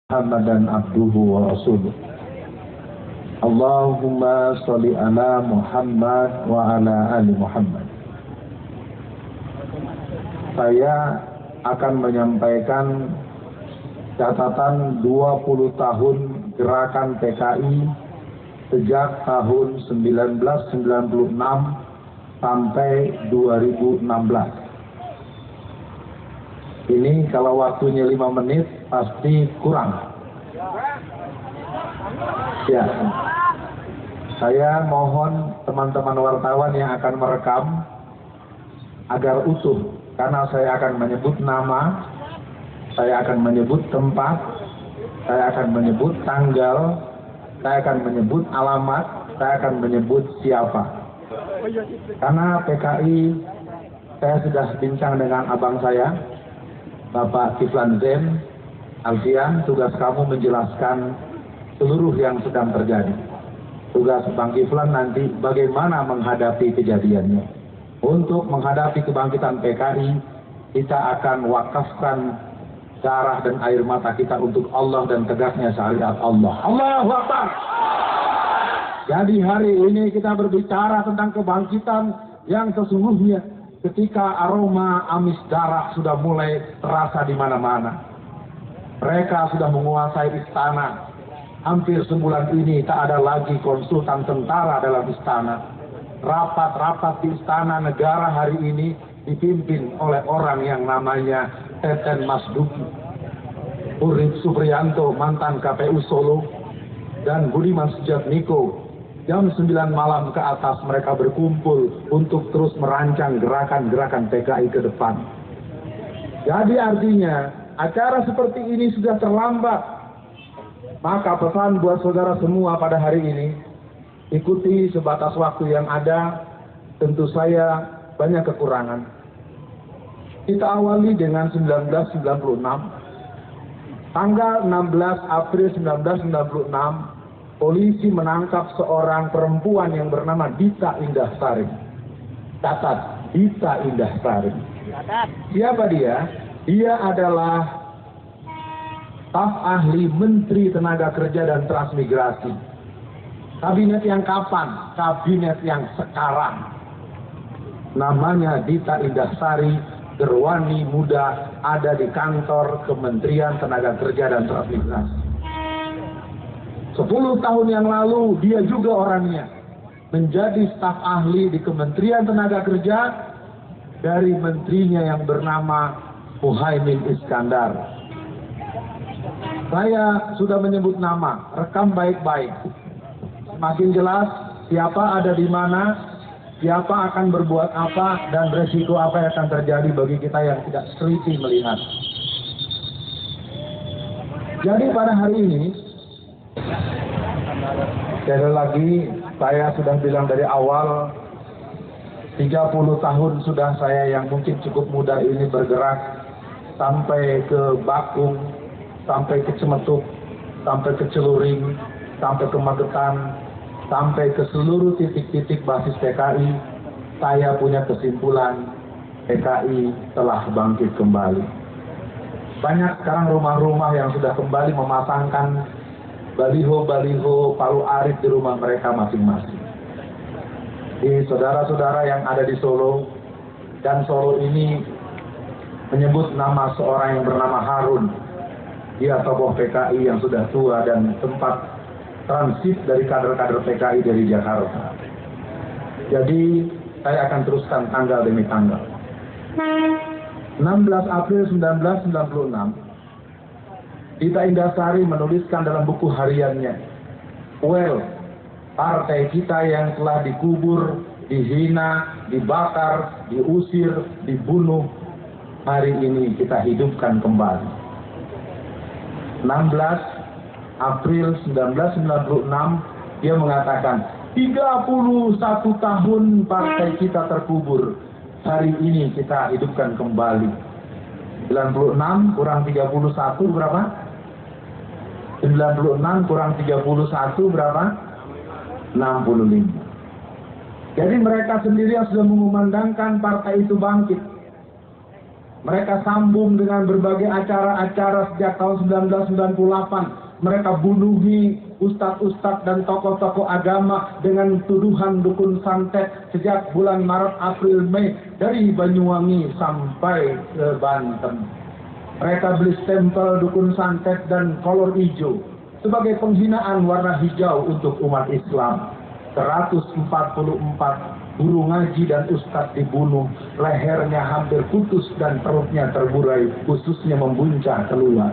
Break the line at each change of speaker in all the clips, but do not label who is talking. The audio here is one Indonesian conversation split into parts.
Muhammadan abduhu wa rasuluh. Allahumma sholli ala Muhammad wa ala ali Muhammad. Saya akan menyampaikan catatan 20 tahun gerakan PKI sejak tahun 1996 sampai 2016. Ini kalau waktunya 5 menit pasti kurang. Ya, saya mohon teman-teman wartawan yang akan merekam agar utuh, karena saya akan menyebut nama, saya akan menyebut tempat, saya akan menyebut tanggal, saya akan menyebut alamat, saya akan menyebut siapa. Karena PKI, saya sudah bincang dengan abang saya, Bapak Kiflan Zain Alfian. Tugas kamu menjelaskan seluruh yang sedang terjadi. Tugas Bang Kiflan nanti bagaimana menghadapi kejadiannya. Untuk menghadapi kebangkitan PKI, kita akan wakafkan darah dan air mata kita untuk Allah dan tegaknya syariat Allah. Allahu Akbar. Jadi hari ini kita berbicara tentang kebangkitan yang sesungguhnya, ketika aroma amis darah sudah mulai terasa di mana-mana. Mereka sudah menguasai istana. Hampir sebulan ini tak ada lagi konsultan tentara dalam istana. Rapat-rapat di istana negara hari ini dipimpin oleh orang yang namanya Teten Mas Duki, Urip Supriyanto, mantan KPU Solo, dan Budiman Sujatmiko. Jam 9 malam ke atas mereka berkumpul untuk terus merancang gerakan-gerakan PKI ke depan. Jadi artinya acara seperti ini sudah terlambat. Maka pesan buat saudara semua pada hari ini, ikuti sebatas waktu yang ada. Tentu saya banyak kekurangan. Kita awali dengan 1996. Tanggal 16 April 1996, polisi menangkap seorang perempuan yang bernama Dita Indah-Sari. Catat, Dita Indah-Sari. Siapa dia? Dia adalah staf ahli Menteri Tenaga Kerja dan Transmigrasi. Kabinet yang kapan? Kabinet yang sekarang. Namanya Dita Indah-Sari, gerwani muda, ada di kantor Kementerian Tenaga Kerja dan Transmigrasi. 10 tahun yang lalu dia juga orangnya menjadi staf ahli di Kementerian Tenaga Kerja dari menterinya yang bernama Muhaimin Iskandar. Saya sudah menyebut nama, rekam baik-baik. Semakin jelas siapa ada di mana, siapa akan berbuat apa, dan resiko apa yang akan terjadi bagi kita yang tidak teliti melihat. Jadi pada hari ini, sekali lagi saya sudah bilang dari awal, 30 tahun sudah saya yang mungkin cukup muda ini bergerak sampai ke Bakung, sampai ke Cemetuk, sampai ke Celuring, sampai ke Magetan, sampai ke seluruh titik-titik basis PKI. Saya punya kesimpulan, PKI telah bangkit kembali. Banyak sekarang rumah-rumah yang sudah kembali memasangkan baliho-baliho Palu Arit di rumah mereka masing-masing. Di saudara-saudara yang ada di Solo, dan Solo ini menyebut nama seorang yang bernama Harun. Dia tokoh PKI yang sudah tua dan tempat transit dari kader-kader PKI dari Jakarta. Jadi saya akan teruskan tanggal demi tanggal. 16 April 1996, Dita Indah-Sari menuliskan dalam buku hariannya, "Well, partai kita yang telah dikubur, dihina, dibakar, diusir, dibunuh, hari ini kita hidupkan kembali." 16 April 1996, dia mengatakan, 31 tahun partai kita terkubur, hari ini kita hidupkan kembali. 96 kurang 31 berapa? 96 kurang 31 berapa? 65. Jadi mereka sendiri yang sudah mengumandangkan partai itu bangkit. Mereka sambung dengan berbagai acara-acara sejak tahun 1998. Mereka bunuhi ustadz-ustadz dan tokoh-tokoh agama dengan tuduhan dukun santet sejak bulan Maret, April, Mei dari Banyuwangi sampai ke Banten. Mereka beli stempel dukun santet dan kolor hijau sebagai penghinaan warna hijau untuk umat Islam. 144 guru ngaji dan ustadz dibunuh, lehernya hampir putus dan perutnya terburai, ususnya membuncah keluar.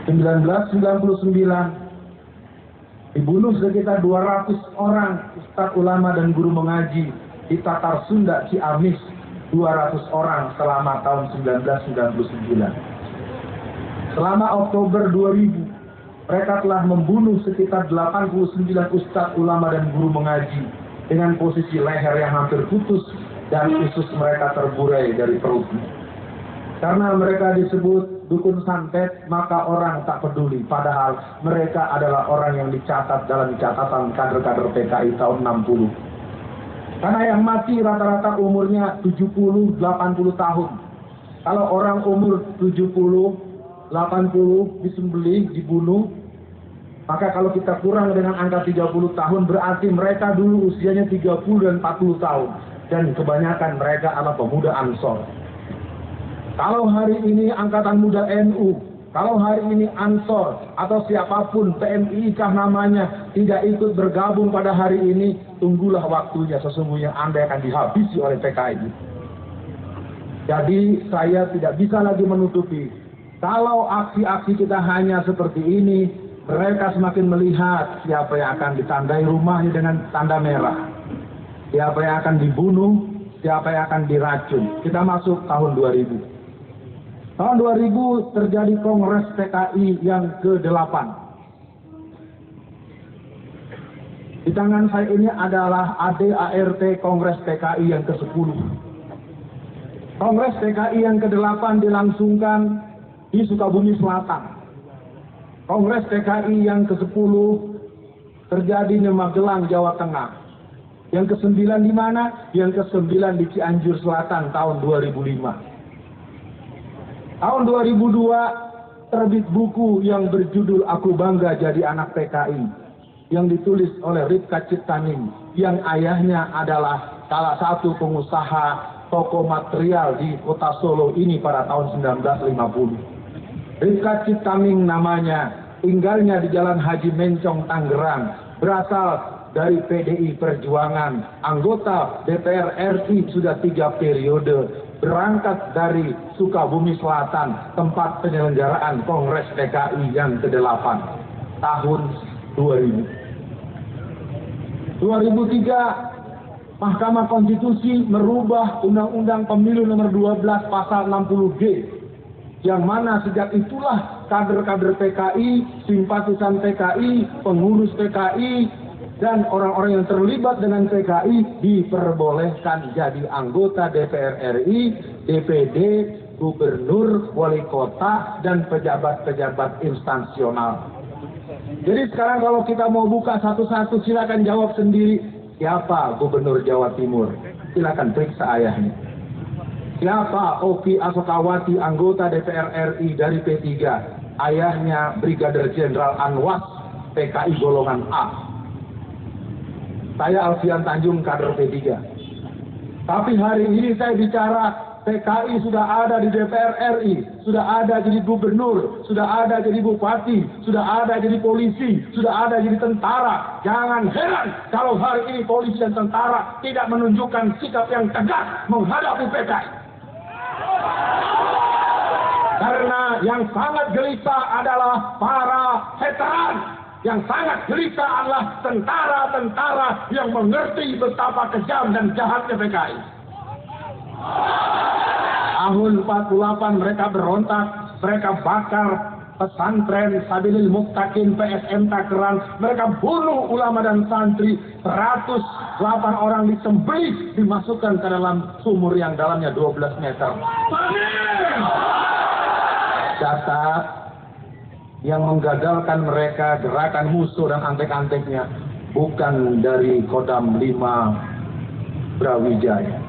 1999 dibunuh sekitar 200 orang ustadz ulama dan guru mengaji di Tatar Sunda Ciamis, 200 orang selama tahun 1999. Selama Oktober 2000 mereka telah membunuh sekitar 89 ustadz ulama dan guru mengaji dengan posisi leher yang hampir putus dan usus mereka terburai dari perutnya. Karena mereka disebut dukun santet, maka orang tak peduli. Padahal mereka adalah orang yang dicatat dalam catatan kader-kader PKI tahun 60. Karena yang mati rata-rata umurnya 70-80 tahun. Kalau orang umur 70-80 disembelih, dibunuh, maka kalau kita kurang dengan angka 30 tahun, berarti mereka dulu usianya 30 dan 40 tahun. Dan kebanyakan mereka adalah pemuda Ansor. Kalau hari ini Angkatan Muda NU, kalau hari ini Ansor atau siapapun PMI kah namanya tidak ikut bergabung pada hari ini, tunggulah waktunya, sesungguhnya Anda akan dihabisi oleh PKI. Jadi saya tidak bisa lagi menutupi, kalau aksi-aksi kita hanya seperti ini, mereka semakin melihat siapa yang akan ditandai rumahnya dengan tanda merah, siapa yang akan dibunuh, siapa yang akan diracun. Kita masuk tahun 2000. Tahun 2000 terjadi Kongres PKI yang ke-8. Di tangan saya ini adalah ADART Kongres PKI yang ke-10. Kongres PKI yang ke-8 dilangsungkan di Sukabumi Selatan. Kongres PKI yang ke-10 terjadi di Magelang, Jawa Tengah. Yang ke-9 di mana? Yang ke-9 di Cianjur Selatan tahun 2005. Tahun 2002 terbit buku yang berjudul Aku Bangga Jadi Anak PKI yang ditulis oleh Ripka Ciptaning yang ayahnya adalah salah satu pengusaha toko material di kota Solo ini pada tahun 1950. Ripka Ciptaning namanya, tinggalnya di Jalan Haji Mencong, Tangerang, berasal dari PDI Perjuangan, anggota DPR RI sudah 3 periode, berangkat dari Sukabumi Selatan, tempat penyelenggaraan Kongres PKI yang ke-8 tahun 2000. 2003 Mahkamah Konstitusi merubah Undang-Undang Pemilu nomor 12 pasal 60G, yang mana sejak itulah kader-kader PKI, simpatisan PKI, pengurus PKI, dan orang-orang yang terlibat dengan PKI diperbolehkan jadi anggota DPR RI, DPD, gubernur, wali kota, dan pejabat-pejabat instansional. Jadi sekarang kalau kita mau buka satu-satu, silakan jawab sendiri. Siapa gubernur Jawa Timur? Silakan periksa ayahnya. Siapa Oki Asokawati, anggota DPR RI dari P3? Ayahnya Brigadir Jenderal Anwas, PKI golongan A. Saya Alfian Tanjung, kader P3. Tapi hari ini saya bicara PKI sudah ada di DPR RI, sudah ada jadi gubernur, sudah ada jadi bupati, sudah ada jadi polisi, sudah ada jadi tentara. Jangan heran kalau hari ini polisi dan tentara tidak menunjukkan sikap yang tegas menghadapi PKI. Karena yang sangat gelisah adalah para veteran. Yang sangat gelisah adalah tentara-tentara yang mengerti betapa kejam dan jahatnya PKI. Tahun 48 mereka berontak, mereka bakar pesantren Sabilil Muttaqin PSM Takeran, mereka bunuh ulama dan santri, 108 orang disembelih, dimasukkan ke dalam sumur yang dalamnya 12 meter. Catat, yang menggagalkan mereka gerakan musuh dan antek-anteknya bukan dari Kodam 5 Brawijaya,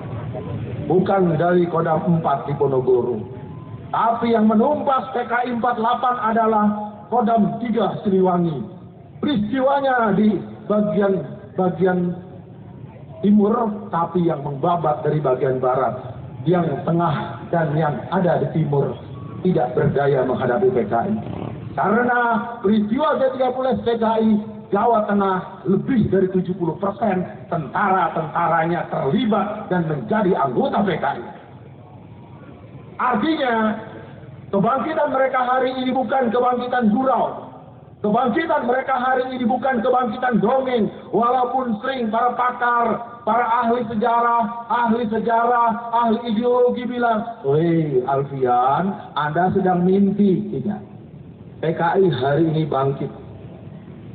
bukan dari Kodam 4 di Ponorogo. Tapi yang menumpas PKI 48 adalah Kodam 3 Siliwangi. Peristiwanya di bagian timur, tapi yang membabat dari bagian barat, yang tengah dan yang ada di timur tidak berdaya menghadapi PKI. Karena peristiwa G30 PKI, Jawa Tengah lebih dari 70% tentara-tentaranya terlibat dan menjadi anggota PKI. Artinya, kebangkitan mereka hari ini bukan kebangkitan gurau. Kebangkitan mereka hari ini bukan kebangkitan dongeng, walaupun sering para pakar, para ahli sejarah, ahli ideologi bilang, "Weh, Alfian, Anda sedang mimpi." Tidak. PKI hari ini bangkit.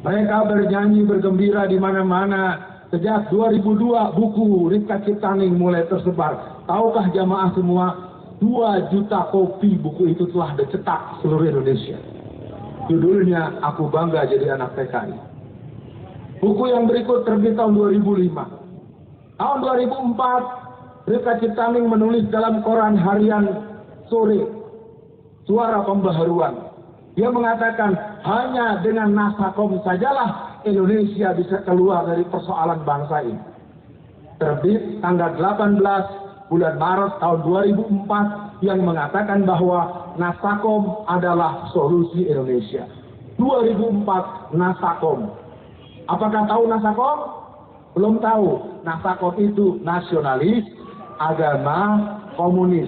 Mereka bernyanyi, bergembira di mana-mana. Sejak 2002 buku Ripka Ciptaning mulai tersebar. Tahukah jamaah semua, 2 juta kopi buku itu telah dicetak seluruh Indonesia. Judulnya Aku Bangga Jadi Anak PKI. Buku yang berikut terbit tahun 2005. Tahun 2004, Ripka Ciptaning menulis dalam koran harian sore, Suara Pembaharuan. Dia mengatakan, hanya dengan Nasakom sajalah Indonesia bisa keluar dari persoalan bangsa ini. Terbit tanggal 18 bulan Maret tahun 2004 yang mengatakan bahwa Nasakom adalah solusi Indonesia. 2004 Nasakom. Apakah tahu Nasakom? Belum tahu. Nasakom itu nasionalis, agama, komunis.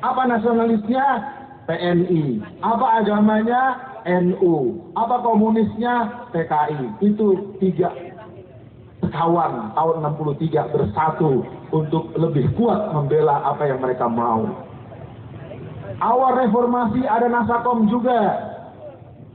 Apa nasionalisnya? PNI. Apa agamanya? NU. Apa komunisnya? PKI. Itu 3 kawan tahun 63 bersatu untuk lebih kuat membela apa yang mereka mau. Awal reformasi ada Nasakom juga.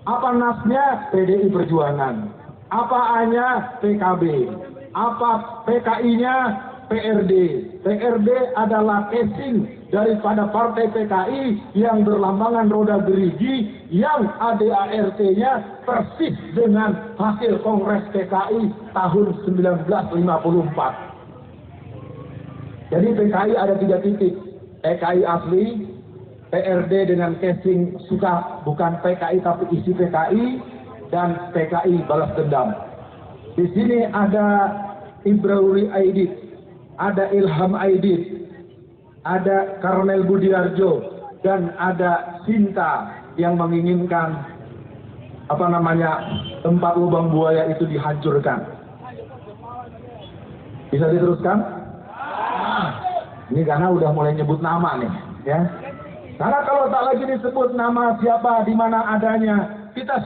Apa nasnya? PDI Perjuangan. Apa A-nya? PKB. Apa PKI-nya? PRD. PRD adalah casing daripada partai PKI yang berlambangan roda gerigi, yang ADART-nya persis dengan hasil Kongres PKI tahun 1954. Jadi PKI ada 3 titik. PKI asli, PRD dengan casing suka bukan PKI tapi isi PKI, dan PKI balas dendam. Di sini ada Ibrahim Aidit, ada Ilham Aidit, ada Karmel Budiarjo, dan ada Sinta yang menginginkan tempat lubang buaya itu dihancurkan. Bisa diteruskan? Ini karena udah mulai nyebut nama nih, ya. Karena kalau tak lagi disebut nama siapa di mana adanya, kita